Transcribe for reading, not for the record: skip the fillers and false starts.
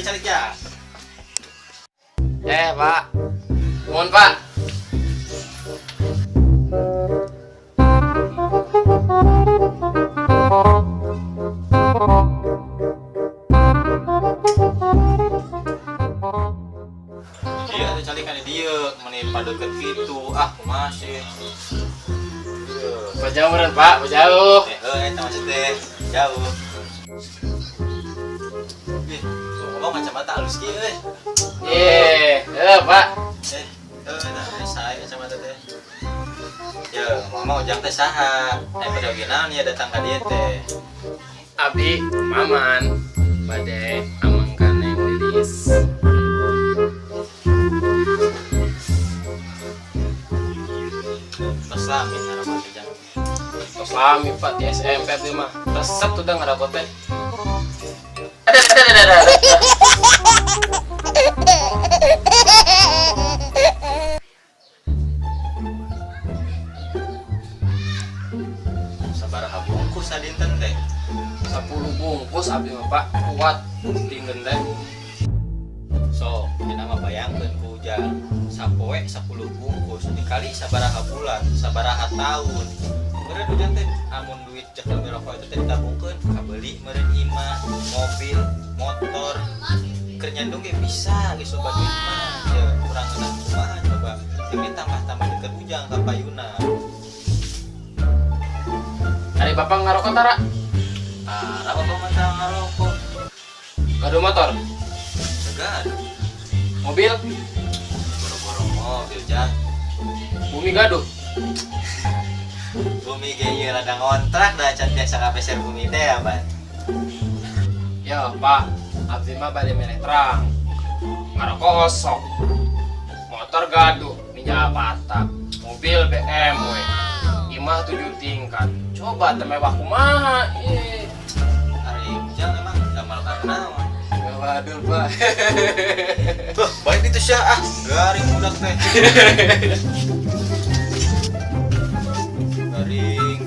calik ya. Pak. Mohon, Pak. Dia ada calikan dia menimpa deket gitu. Masih. Berjauhan, Pak, berjauh. Eta maksudnya jauh. Ngomong kacamata halus kieu euy. Pak. Saya kacamata teh. Ya, mama ujang teh saha? Pada ginaon ya datang ka dieu teh. Abi Maman bade amangkan yang Lilis. Paslami harapan ujang. Paslami Pak di SMP tuh mah. Resep tuh dah ngarapot teh. Ada. Sabaraha bungkus adinten teh? 10 bungkus abi mah Pak kuat tinggen teh. So, kita mah bayangkeun ku ujang sapoe 10 bungkus dikali sabaraha bulan, sabaraha tahun. Meureun ujang teh amun duit cek lemari rokok itu teh ditabungkeun kabeli meureun imah, mobil, motor. Keur nyandung ge bisa geus loba duit mah. Ya kurang enak kumaha coba. Ini tambah-tambah deket ujang ka payuna. Ari Bapak ngarokok tara? Apa pemantau ngarokok? Gado motor, Segan, mobil, boro-boro mobil jang. bumi gaduh. Bumi ge ladang kontrak dah can biasa kapeser bumi teh abad. Ya Pak, abdi mah bade meneh terang. Ngarokok osok. Motor gaduh, ninja Avata. Mobil BMW. Imah 7 tingkat. Coba teh mewah kumaha. Hari ujang emang damal karena naon? Waduh, Pak. Baik itu sya garing budak teh. Garing.